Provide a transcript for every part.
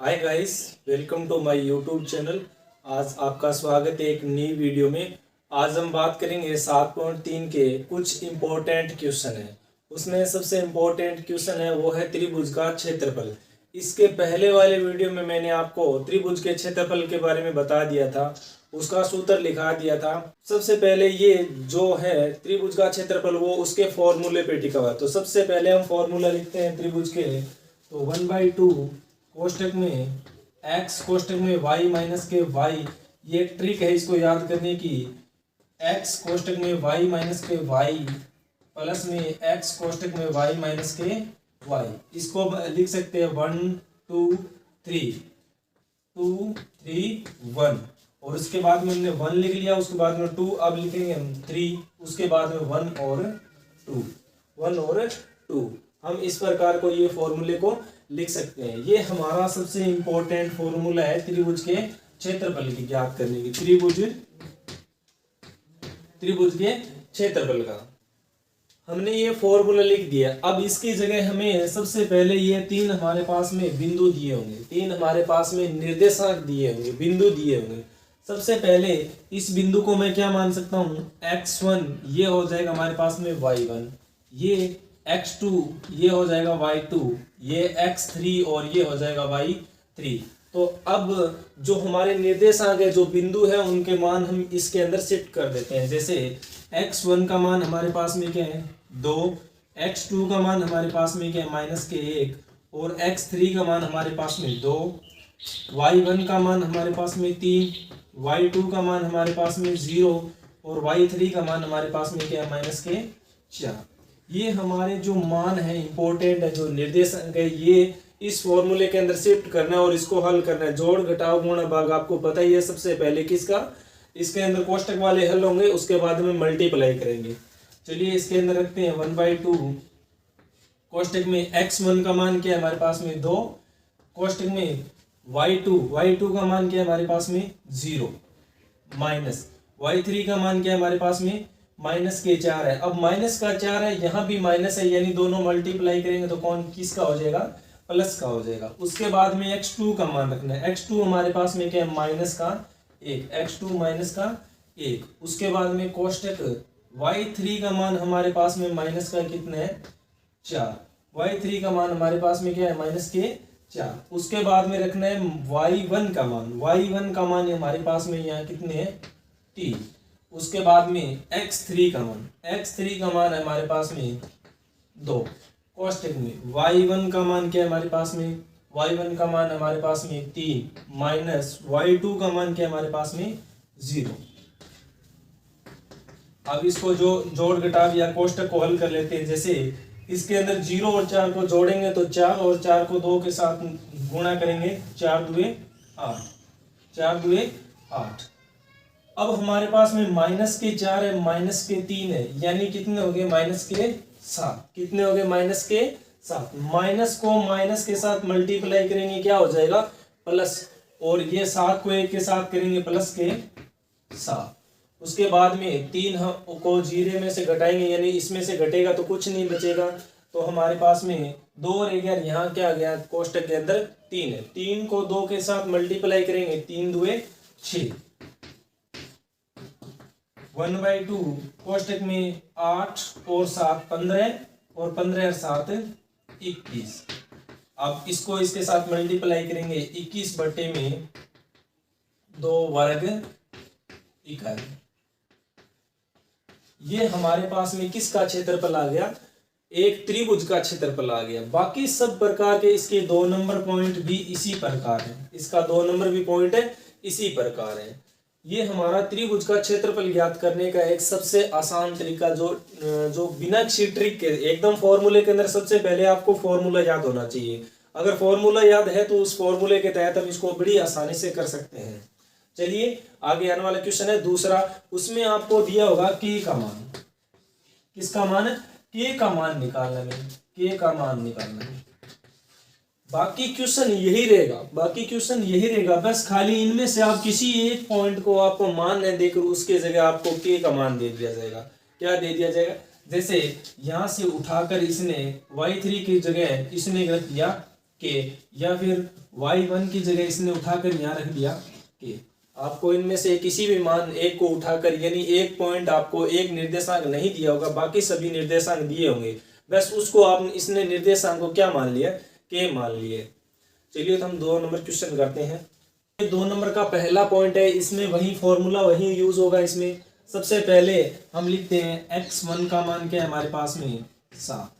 Hi guys, welcome to my YouTube channel. आज आपका स्वागत है एक नई वीडियो में। आज हम बात करेंगे 7.3 के कुछ इम्पोर्टेंट क्वेश्चन है। उसमें सबसे इम्पोर्टेंट क्वेश्चन है वो है त्रिभुज का क्षेत्रफल। इसके पहले वाले वीडियो में मैंने आपको त्रिभुज के क्षेत्रफल के बारे में बता दिया था, उसका सूत्र लिखा दिया था। सबसे पहले ये जो है त्रिभुज का क्षेत्रफल वो उसके फॉर्मूले पे टिका हुआ है। तो सबसे पहले हम फॉर्मूला लिखते हैं त्रिभुज के। तो 1/2 कोष्टक में x कोष्टक में y माइनस के y, ये एक ट्रिक है इसको याद करने की। x कोष्टक में y माइनस के y प्लस में x कोष्टक में y माइनस के y, इसको लिख सकते हैं 1 2 3 2 3 1। और उसके बाद में हमने 1 लिख लिया, उसके बाद में 2, अब लिखेंगे हम 3, उसके बाद में 1 और 2, 1 और 2। हम इस प्रकार को ये फॉर्मूले को लिख सकते हैं। ये हमारा सबसे इंपॉर्टेंट फॉर्मूला है त्रिभुज के क्षेत्रफल की ज्ञात करने की। त्रिभुज के क्षेत्रफल का हमने ये फॉर्मूला लिख दिया। अब इसकी जगह हमें सबसे पहले ये 3 हमारे पास में बिंदु दिए होंगे, 3 हमारे पास में निर्देशांक दिए होंगे, बिंदु दिए होंगे। सबसे पहले इस बिंदु को मैं क्या मान सकता हूँ, x1 ये हो जाएगा हमारे पास में y1, ये x2 ये हो जाएगा y2, ये x3 और ये हो जाएगा y3। तो अब जो हमारे निर्देशांक है, जो बिंदु है, उनके मान हम इसके अंदर शिफ्ट कर देते हैं। जैसे x1 का मान हमारे पास में क्या है 2, x2 का मान हमारे पास में क्या है -1 और x3 का मान हमारे पास में 2, y1 का मान हमारे पास में 3, y2 का मान हमारे पास में 0 और y3 का मान हमारे पास में क्या है -4। ये हमारे जो मान है इंपॉर्टेंट है, जो निर्देशांक है, ये इस फॉर्मूले के अंदर शिफ्ट करना है और इसको हल करना है। जोड़ घटाव गुणा भाग आपको पता ही है। सबसे पहले किसका, इसके अंदर कोष्टक वाले हल होंगे, उसके बाद में मल्टीप्लाई करेंगे। चलिए इसके अंदर रखते हैं 1/2 कोष्टक में x1 का मान क्या है हमारे पास में 2, कोष्टक में y2 का मान क्या है हमारे पास में 0, माइनस y3 का मान क्या है हमारे पास में -4 है। अब -4 है, यहाँ भी माइनस है, यानी दोनों मल्टीप्लाई करेंगे तो कौन किसका हो जाएगा, प्लस का हो जाएगा। उसके बाद में x2 का मान रखना है। x2 हमारे पास में क्या है -1, x2 -1। उसके बाद में कोष्टक y3 का मान हमारे पास में माइनस का कितना है 4, y3 का मान हमारे पास में क्या है -4। उसके बाद में रखना है y1 का मान, y1 का मान हमारे पास में यहाँ कितने है 3। उसके बाद में x3 का मान, x3 का मान है हमारे पास में 2, कोष्टक में y1 का मान क्या है हमारे पास में, y1 का मान हमारे पास में 3 माइनस y2 का मान क्या है हमारे पास में 0। अब इसको जो जोड़ घटाव या कोष्टक को हल कर लेते हैं। जैसे इसके अंदर 0 और 4 को जोड़ेंगे तो 4 और 4 को 2 के साथ गुणा करेंगे, 4 दूए 8, 4 दूए 8। अब हमारे पास में -4 है, -3 है, यानी कितने हो गए -7। कितने हो गए -7। माइनस को माइनस के साथ मल्टीप्लाई करेंगे, क्या हो जाएगा प्लस, और ये 7 को 1 के साथ करेंगे प्लस के 7। उसके बाद में 3 को 0 में से घटाएंगे, यानी इसमें से घटेगा तो कुछ नहीं बचेगा। तो हमारे पास में 2 और 11, यहाँ क्या आ गया कोष्टक के अंदर 3 है। 3 को 2 के साथ मल्टीप्लाई करेंगे, 3 दूए 6। 1/2 कोष्टक में 8 और 7 15 और 15 और 7 21। अब इसको इसके साथ मल्टीप्लाई करेंगे, 21/2 वर्ग इकाई। ये हमारे पास में किसका क्षेत्रफल आ गया, एक त्रिभुज का क्षेत्रफल आ गया। बाकी सब प्रकार के इसके 2 नंबर पॉइंट भी इसी प्रकार है, इसका 2 नंबर भी पॉइंट है इसी प्रकार है। ये हमारा त्रिभुज का क्षेत्रफल ज्ञात करने का एक सबसे आसान तरीका, जो बिना किसी ट्रिक के एकदम फॉर्मूले के अंदर सबसे पहले आपको फॉर्मूला याद होना चाहिए। अगर फॉर्मूला याद है तो उस फॉर्मूले के तहत हम इसको बड़ी आसानी से कर सकते हैं। चलिए आगे आने वाला क्वेश्चन है दूसरा। उसमें आपको दिया होगा k का मान, किसका मान, k का मान निकालना है, k का मान निकालना है। बाकी क्वेश्चन यही रहेगा, बस खाली इनमें से आप किसी एक पॉइंट को आपको मान नहीं देकर उसके जगह आपको k का मान दे दिया जाएगा। क्या दे दिया जाएगा, जैसे यहां से उठाकर इसने y3 की जगह इसने रख दिया के, या फिर y1 की जगह इसने उठाकर यहाँ रख दिया के। आपको इनमें से किसी भी मान एक को उठाकर, यानी एक पॉइंट आपको एक निर्देशांक नहीं दिया होगा, बाकी सभी निर्देशांक दिए होंगे, बस उसको आप इसने निर्देशांक को क्या मान लिया, के मान लिए। चलिए तो हम 2 नंबर क्वेश्चन करते हैं। 2 नंबर का पहला पॉइंट है, इसमें वही फॉर्मूला वही यूज होगा। इसमें सबसे पहले हम लिखते हैं x1 का मान क्या है हमारे पास में 7,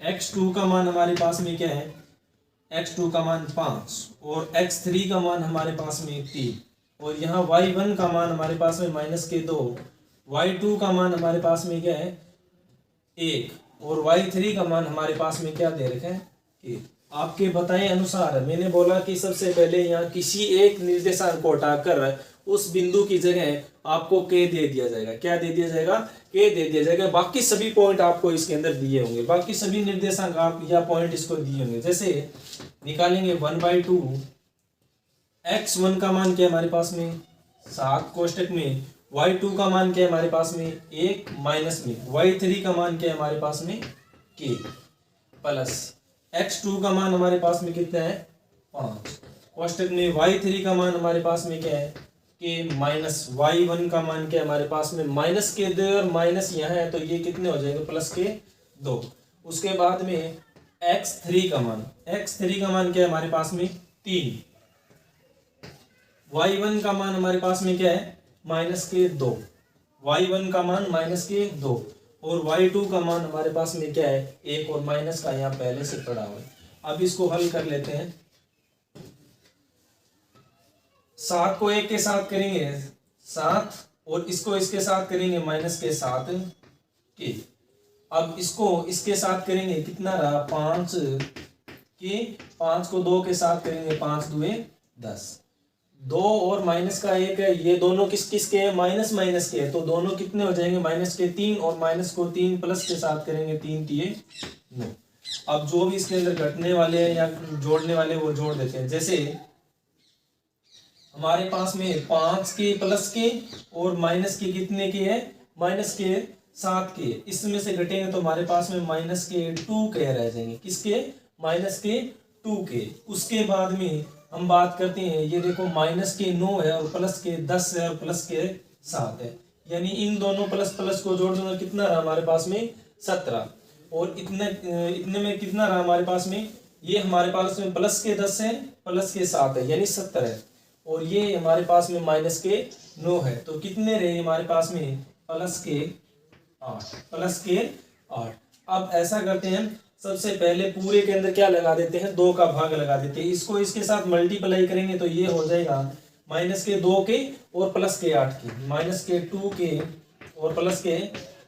x2 का मान हमारे पास में क्या है, x2 का मान 5, और x3 का मान हमारे पास में 3, और यहाँ y1 का मान हमारे पास में -2, y2 का मान हमारे पास में क्या है 1, और y3 का मान हमारे पास में क्या दे रखे हैं 1। आपके बताए अनुसार मैंने बोला कि सबसे पहले यहाँ किसी एक निर्देशांक को हटाकर उस बिंदु की जगह आपको के दे दिया जाएगा। क्या दे दिया जाएगा, के दे दिया जाएगा। बाकी सभी पॉइंट आपको इसके अंदर दिए होंगे, बाकी सभी निर्देशांक आप या पॉइंट इसको दिए होंगे। जैसे निकालेंगे 1/2, x1 का मान क्या है हमारे पास में 7 कोष्टक में, y2 का मान क्या है हमारे पास में 1 माइनस में, y3 का मान क्या है हमारे पास में k, प्लस x2 का मान हमारे पास में कितना है 5 कोष्टक में, y3 का मान हमारे पास में क्या है k, माइनस y1 का मान क्या है हमारे पास में -k 2, और माइनस यहाँ है तो ये कितने हो जाएंगे +k 2। उसके बाद में x3 का मान क्या है हमारे पास में 3, y1 का मान हमारे पास में क्या है -k 2, y1 का मान -k 2, और y2 का मान हमारे पास में क्या है 1, और माइनस का यहाँ पहले से पड़ा हुआ है। अब इसको हल कर लेते हैं। 7 को 1 के साथ करेंगे 7, और इसको इसके साथ करेंगे -7 के। अब इसको इसके साथ करेंगे कितना रहा 5 के, 5 को 2 के साथ करेंगे 5 दूए 10, 2 और माइनस का 1 है, ये दोनों किस किस के हैं माइनस के हैं, तो दोनों कितने हो जाएंगे -3, और माइनस को 3 प्लस के साथ करेंगे 3 3 9। अब जो भी इसके अंदर घटने वाले हैं या जोड़ने वाले वो जोड़ देते हैं। जैसे हमारे पास में 5 के प्लस के और माइनस के कितने के है -7 के, इसमें से घटेंगे तो हमारे पास में -2 के रह जाएंगे। किसके -2 के। उसके बाद में हम बात करते हैं, ये देखो -9 है और प्लस के 10 है और प्लस के 7 है, यानी इन दोनों प्लस प्लस को जोड़ दूंगा कितना रहा हमारे पास में 17, और इतने में कितना रहा हमारे पास में, ये हमारे पास में प्लस के 10 है प्लस के 7 है यानी 70 है, और ये हमारे पास में -9 है, तो कितने रहे हमारे पास में प्लस के 8। अब ऐसा करते हैं, सबसे पहले पूरे के अंदर क्या लगा देते हैं 2 का भाग लगा देते हैं, इसको इसके साथ मल्टीप्लाई करेंगे तो ये हो जाएगा -2 के और प्लस के 8 के, -2 के और प्लस के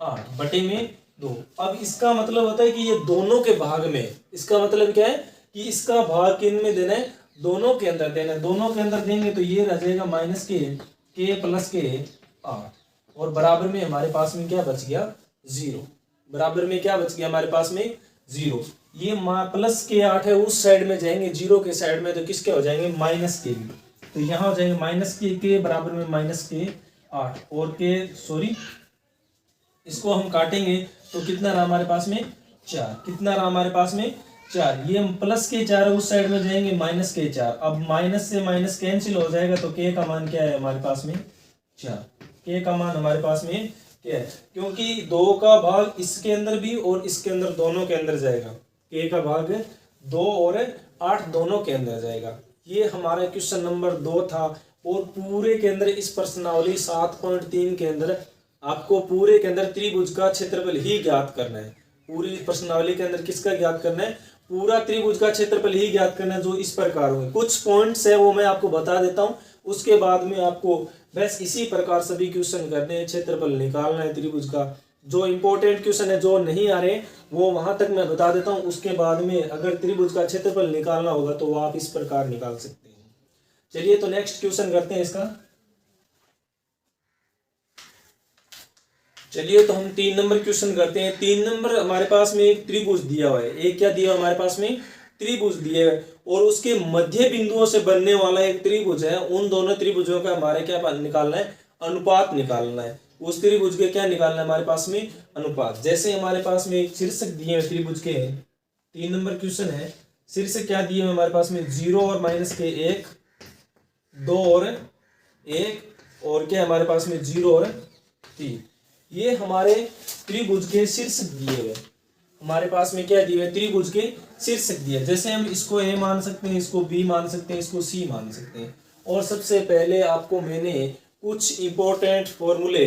8 बटे में 2। अब इसका मतलब होता है कि ये दोनों के भाग में, इसका मतलब क्या है कि इसका भाग किन में देना है, दोनों के अंदर देना है। दोनों के अंदर देंगे तो ये रह जाएगा -के प्लस के 8, और बराबर में हमारे पास में क्या बच गया 0, बराबर में क्या बच गया हमारे पास में 0। ये प्लस के 8 है उस साइड में जाएंगे 0 के साइड में, तो किसके हो जाएंगे -के भी, तो यहाँ हो जाएंगे -के बराबर में -के 8, और के सॉरी इसको हम काटेंगे तो कितना रहा हमारे पास में 4, कितना रहा हमारे पास में 4, ये प्लस के 4 उस साइड में जाएंगे के 4, अब माइनस से माइनस कैंसिल हो जाएगा, तो के का मान क्या है हमारे पास में 4, के का मान हमारे पास में क्या है, क्योंकि 2 का भाग इसके अंदर भी और इसके अंदर दोनों के अंदर जाएगा, के का भाग 2 और 8 दोनों के अंदर जाएगा। ये हमारा क्वेश्चन नंबर 2 था, और पूरे के अंदर इस प्रश्नावली 7.3 के अंदर आपको पूरे के अंदर त्रिभुज का क्षेत्रफल ही ज्ञात करना है। पूरी प्रश्नावली के अंदर किसका ज्ञात करना है, पूरा त्रिभुज का क्षेत्रफल ही ज्ञात करना है, जो इस प्रकार होंगे। कुछ पॉइंट्स है वो मैं आपको बता देता हूँ, उसके बाद में आपको बस इसी प्रकार सभी क्वेश्चन करने हैं, क्षेत्रफल निकालना है त्रिभुज का। जो इंपॉर्टेंट क्वेश्चन है जो नहीं आ रहे वो वहां तक मैं बता देता हूँ, उसके बाद में अगर त्रिभुज का क्षेत्रफल निकालना होगा तो वो आप इस प्रकार निकाल सकते हैं। चलिए तो नेक्स्ट क्वेश्चन करते हैं इसका। चलिए तो हम 3 नंबर क्वेश्चन करते हैं। 3 नंबर हमारे पास में एक त्रिभुज दिया हुआ है, एक क्या दिया हुआ हमारे पास में त्रिभुज दिए हुए, और उसके मध्य बिंदुओं से बनने वाला एक त्रिभुज है। उन दोनों त्रिभुजों का हमारे क्या निकालना है, अनुपात निकालना है। उस त्रिभुज के क्या निकालना है हमारे पास में अनुपात। जैसे हमारे पास में एक शीर्षक दिए हैं त्रिभुज के, 3 नंबर क्वेश्चन है, शीर्ष क्या दिए हुए हमारे पास में 0 और माइनस के 1, 2 और 1 और क्या हमारे पास में 0 और 3। ये हमारे त्रिभुज के शीर्षक दिए हुए, हमारे पास में क्या दिए हुए, त्रिभुज के शीर्षक दिए। जैसे हम इसको ए मान सकते हैं, इसको बी मान सकते हैं, इसको सी मान सकते हैं। और सबसे पहले आपको मैंने कुछ इंपॉर्टेंट फॉर्मूले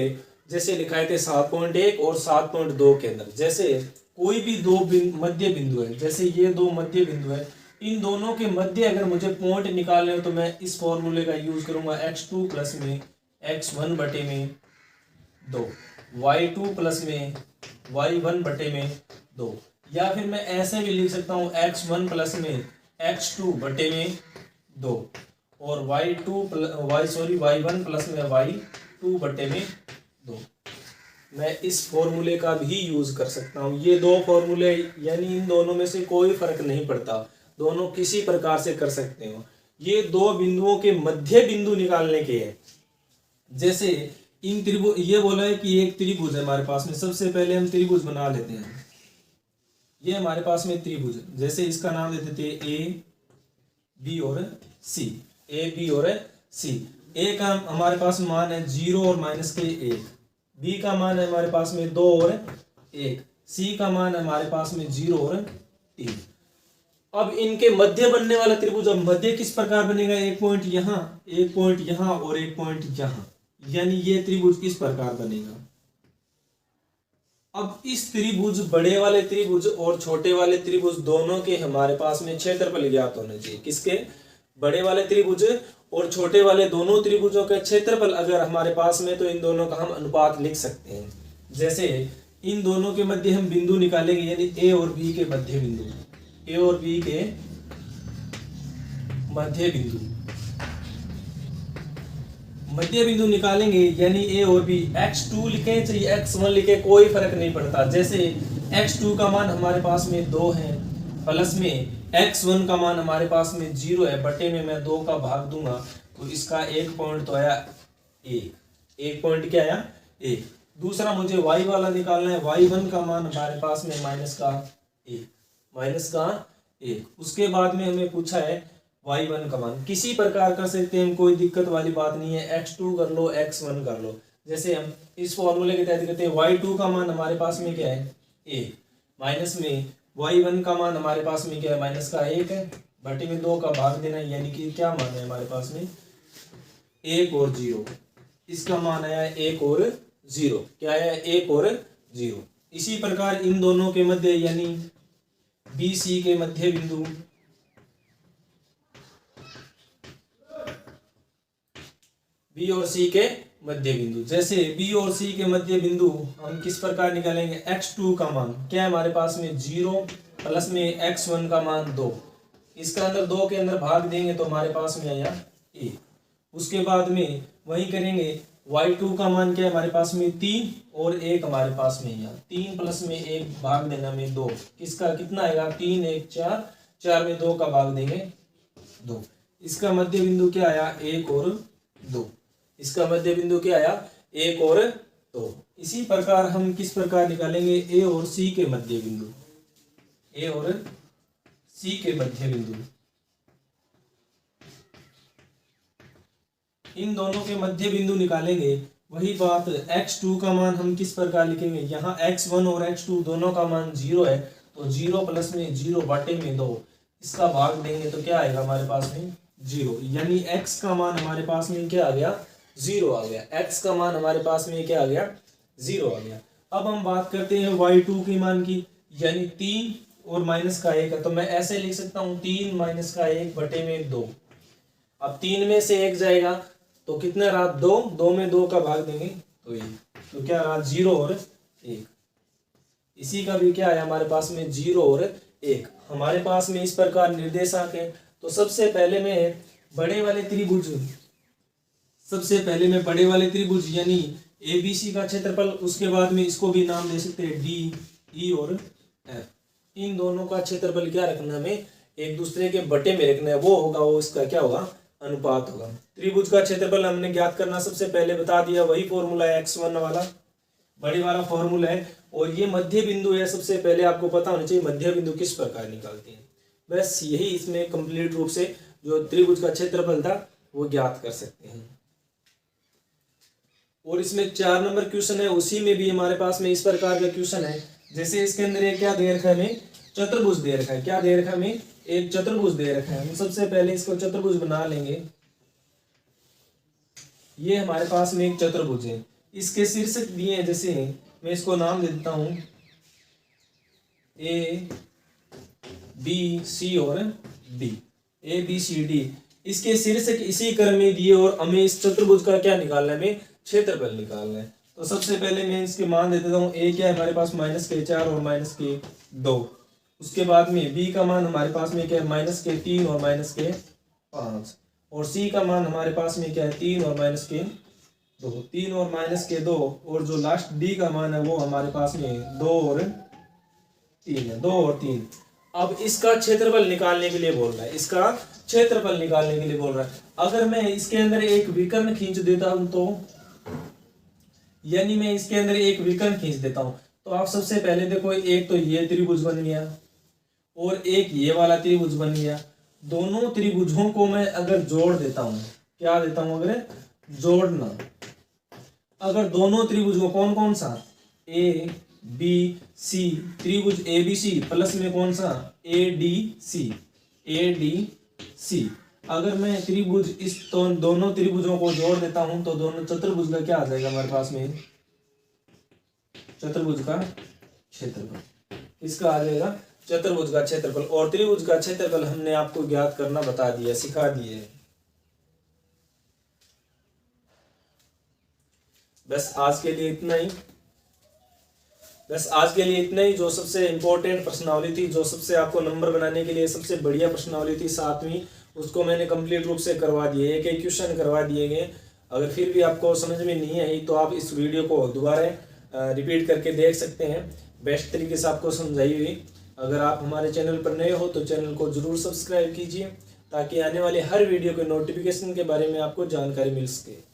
जैसे लिखाए थे 7.1 और 7.2 के अंदर। जैसे कोई भी दो मध्य बिंदु है, जैसे ये दो मध्य बिंदु है, इन दोनों के मध्य अगर मुझे पॉइंट निकालने हो तो मैं इस फॉर्मूले का यूज करूंगा, x2 प्लस में x1 बटे में 2, y2 प्लस में y1 बटे में 2, या फिर मैं ऐसे भी लिख सकता हूँ x1 प्लस में x2 बटे में 2 और y1 प्लस में y2 बटे में 2। मैं इस फॉर्मूले का भी यूज कर सकता हूँ। ये दो फॉर्मूले यानी इन दोनों में से कोई फर्क नहीं पड़ता, दोनों किसी प्रकार से कर सकते हो। ये दो बिंदुओं के मध्य बिंदु निकालने के हैं। जैसे इन त्रिभुज, ये बोला है कि एक त्रिभुज है हमारे पास में, सबसे पहले हम त्रिभुज बना लेते हैं। ये हमारे पास में त्रिभुज है, जैसे इसका नाम दे देते हैं ए बी और सी, ए बी और सी। ए का हमारे पास मान है 0 और माइनस के 1, बी का मान है हमारे पास में 2 और 1, सी का मान है हमारे पास में 0 और 3। अब इनके मध्य बनने वाला त्रिभुज, अब मध्य किस प्रकार बनेगा, एक पॉइंट यहाँ, एक पॉइंट यहाँ और एक पॉइंट यहाँ, यानी ये त्रिभुज किस प्रकार बनेगा। अब इस त्रिभुज, बड़े वाले त्रिभुज और छोटे वाले त्रिभुज दोनों के हमारे पास में क्षेत्रफल ज्ञात होने चाहिए। किसके, बड़े वाले त्रिभुज और छोटे वाले दोनों त्रिभुजों का क्षेत्रफल अगर हमारे पास में, तो इन दोनों का हम अनुपात लिख सकते हैं। जैसे इन दोनों के मध्य हम बिंदु निकालेंगे, यानी ए और बी के मध्य बिंदु, ए और बी के मध्य बिंदु, मध्य बिंदु निकालेंगे, यानी ए और बी। x2 लिखे चाहे x1 लिखे, कोई फर्क नहीं पड़ता। जैसे x2 का मान हमारे पास में 2 है, प्लस में x1 का मान हमारे पास में 0 है, बटे में मैं 2 का भाग दूंगा, तो इसका एक पॉइंट तो आया 1, एक पॉइंट क्या आया 1। दूसरा मुझे y वाला निकालना है, y1 का मान हमारे पास में माइनस का 1। उसके बाद में हमें पूछा है y1 का मान, किसी प्रकार कर सकते हैं, कोई दिक्कत वाली बात नहीं है, x2 कर लो, x1 कर लो। जैसे हम इस फॉर्मूले के तहत करते हैं, y2 का मान हमारे पास में क्या है 1, माइनस में y1 का मान हमारे पास में क्या है माइनस का 1 है, बटे में 2 का भाग देना, यानी कि क्या मान है हमारे पास में 1 और 0। इसका मान आया 1 और 0, क्या आया 1 और 0। इसी प्रकार इन दोनों के मध्य, यानी बी सी के मध्य बिंदु, बी और सी के मध्य बिंदु, जैसे बी और सी के मध्य बिंदु हम किस प्रकार निकालेंगे, x2 का मान क्या है हमारे पास में 0, प्लस में x1 का मान 2, इसका अंदर 2 के अंदर भाग देंगे तो हमारे पास में आया 1। उसके बाद में वही करेंगे, y2 का मान क्या है हमारे पास में 3 और 1 हमारे पास में आया 3, प्लस में 1 भाग देना में 2, किसका कितना आएगा 3 1 4, 4 में 2 का भाग देंगे 2। इसका मध्य बिंदु क्या आया 1 और 2, इसका मध्य बिंदु क्या आया 1 और 2। इसी प्रकार हम किस प्रकार निकालेंगे, ए और सी के मध्य बिंदु, ए और सी के मध्य बिंदु, इन दोनों के मध्य बिंदु निकालेंगे। वही बात, x2 का मान हम किस प्रकार लिखेंगे, यहाँ x1 और x2 दोनों का मान 0 है, तो 0 प्लस में 0 बटे में 2, इसका भाग देंगे तो क्या आएगा हमारे पास में 0, यानी x का मान हमारे पास में क्या आ गया 0 आ गया, x का मान हमारे पास में क्या आ गया 0 आ गया। अब हम बात करते हैं y2 के मान की, यानी 3 और माइनस का 1 है, तो मैं ऐसे लिख सकता हूँ 3 माइनस का 1 बटे में 2। अब 3 में से 1 जाएगा तो कितना रहा 2, 2 में 2 का भाग देंगे तो ये, तो क्या रहा 0 और 1। इसी का भी क्या है हमारे पास में 0 और 1। हमारे पास में इस प्रकार निर्देशांक है। तो सबसे पहले मैं बड़े वाले त्रिभुज यानी ABC का क्षेत्रफल, उसके बाद में इसको भी नाम दे सकते हैं D, E और F। इन दोनों का क्षेत्रफल क्या रखना, हमें एक दूसरे के बटे में रखना है, वो होगा, वो इसका क्या होगा अनुपात होगा। त्रिभुज का क्षेत्रफल हमने ज्ञात करना सबसे पहले बता दिया, वही फॉर्मूला है x1 वाला, बड़े वाला फॉर्मूला है। और ये मध्य बिंदु है, सबसे पहले आपको पता होना चाहिए मध्य बिंदु किस प्रकार निकालते हैं। बस यही इसमें कंप्लीट रूप से जो त्रिभुज का क्षेत्रफल था वो ज्ञात कर सकते हैं। और इसमें 4 नंबर क्वेश्चन है, उसी में भी हमारे पास में इस प्रकार का क्वेश्चन है। जैसे इसके अंदर एक क्या दे रखा है हमें, चतुर्भुज दे रखा है। क्या दे रखा है हमें, एक चतुर्भुज दे रखा है। हम सबसे पहले इसको चतुर्भुज बना लेंगे। ये हमारे पास में एक चतुर्भुज है, इसके शीर्षक दिए हैं। जैसे मैं इसको नाम दे देता हूं ए बी सी और D, A B C D. इसके शीर्षक इसी क्रम में दिए और हमें इस चतुर्भुज का क्या निकालना है, हमें क्षेत्रफल निकालना है। तो सबसे पहले मैं इसके मान दे देता हूँ। ए क्या है हमारे पास -4 और -2। उसके बाद में बी का मान हमारे पास में क्या है -3 और -5। और सी का मान हमारे पास में क्या है 3 और -2। 3 और -2 और जो लास्ट डी का मान है वो हमारे पास में 2 और 3 है। 2 और 3। अब इसका क्षेत्रफल निकालने के लिए बोल रहा है, इसका क्षेत्रफल निकालने के लिए बोल रहा है। अगर मैं इसके अंदर एक विकर्ण खींच देता हूं तो, यानी मैं इसके अंदर एक विकर्ण खींच देता हूं तो आप सबसे पहले देखो, एक तो ये त्रिभुज बन गया और एक ये वाला त्रिभुज बन गया। दोनों त्रिभुजों को मैं अगर जोड़ देता हूं, क्या देता हूं, अगर जोड़ना, अगर दोनों त्रिभुजों कौन कौन सा, ए बी सी, त्रिभुज ए बी सी प्लस में कौन सा, A D C, A D C. अगर मैं त्रिभुज इस तो दोनों त्रिभुजों को जोड़ देता हूं तो दोनों चतुर्भुज का क्या आ जाएगा हमारे पास में, चतुर्भुज का क्षेत्रफल। इसका आ जाएगा चतुर्भुज का क्षेत्रफल। और त्रिभुज का क्षेत्रफल हमने आपको ज्ञात करना बता दिया, सिखा दिए। बस आज के लिए इतना ही। जो सबसे इंपॉर्टेंट प्रश्नावली थी, जो सबसे आपको नंबर बनाने के लिए सबसे बढ़िया प्रश्नावली थी 7वीं, उसको मैंने कंप्लीट रूप से करवा दिए। एक एक क्वेश्चन करवा दिए गए। अगर फिर भी आपको समझ में नहीं आई तो आप इस वीडियो को दोबारा रिपीट करके देख सकते हैं। बेस्ट तरीके से आपको समझाई हुई। अगर आप हमारे चैनल पर नए हो तो चैनल को जरूर सब्सक्राइब कीजिए ताकि आने वाले हर वीडियो के नोटिफिकेशन के बारे में आपको जानकारी मिल सके।